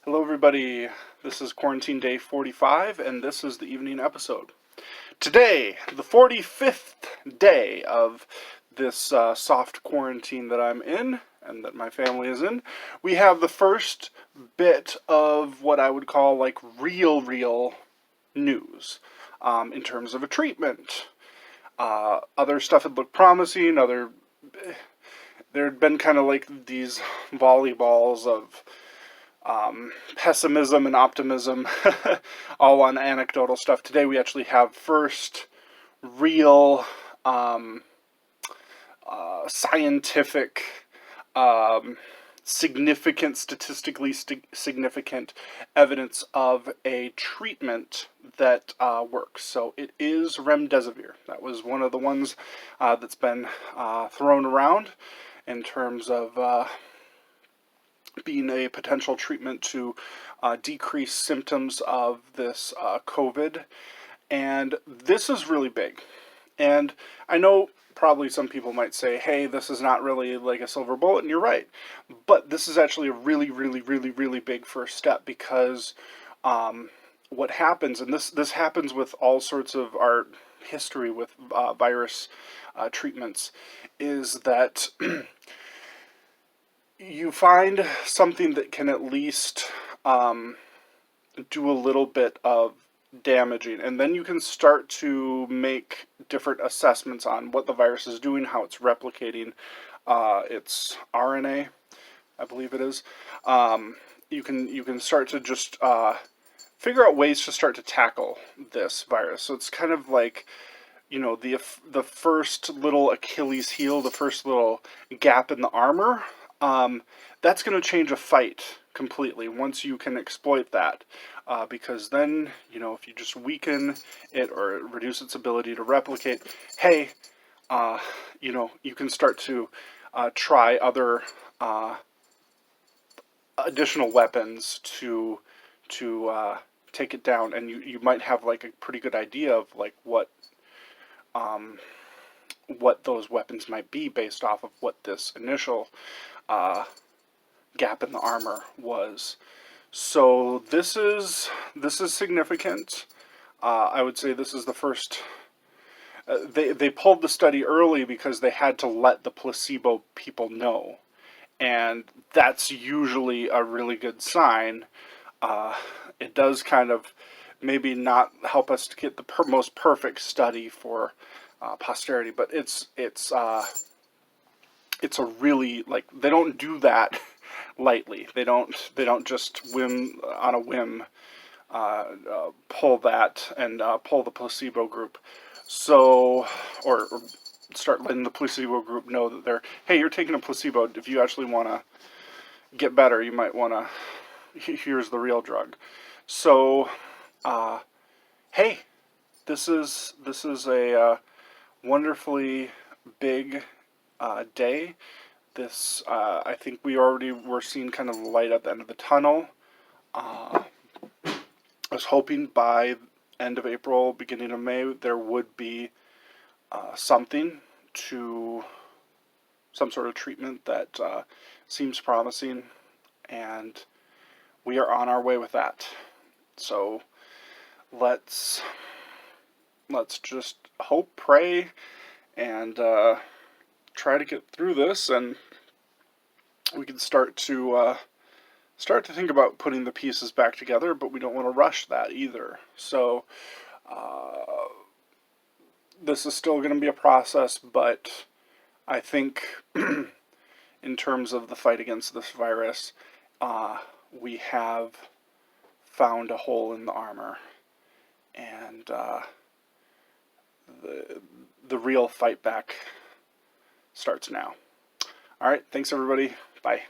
Hello everybody, this is Quarantine Day 45, and this is the evening episode. Today, the 45th day of this soft quarantine that I'm in, and that my family is in, we have the first bit of what I would call like real news in terms of a treatment. Other stuff had looked promising, there had been kind of like these volleyballs of pessimism and optimism, all on anecdotal stuff. Today we actually have first real scientific, statistically significant evidence of a treatment that works. So it is remdesivir. That was one of the ones that's been thrown around in terms of being a potential treatment to decrease symptoms of this COVID. And this is really big. And I know probably some people might say, hey, this is not really like a silver bullet, and you're right. But this is actually a really big first step, because what happens, and this happens with all sorts of our history with virus treatments, is that you find something that can at least do a little bit of damaging, and then you can start to make different assessments on what the virus is doing, how it's replicating its RNA, I believe it is. You can start to just figure out ways to start to tackle this virus. So it's kind of like, you know, the first little Achilles heel, the first little gap in the armor. That's going to change a fight completely once you can exploit that, because then, you know, if you just weaken it or reduce its ability to replicate, hey, you know, you can start to try other additional weapons to take it down, and you might have like a pretty good idea of like what those weapons might be based off of what this initial gap in the armor was. So this is significant. I would say this is the first. They pulled the study early because they had to let the placebo people know, and that's usually a really good sign. It does kind of maybe not help us to get the most perfect study for posterity, but it's a really, like, they don't do that lightly. They don't just on a whim pull that and pull the placebo group. So, or start letting the placebo group know that hey, you're taking a placebo. If you actually want to get better, you might want to, here's the real drug. So, hey, this is a wonderfully big day. This, I think we already were seeing kind of the light at the end of the tunnel. I was hoping by end of April, beginning of May, there would be some sort of treatment that seems promising, and we are on our way with that. So let's just hope, pray, and try to get through this, and we can start to think about putting the pieces back together, but we don't want to rush that either. So this is still going to be a process, but I think in terms of the fight against this virus, we have found a hole in the armor, and the real fight back starts now. All right, thanks everybody. Bye.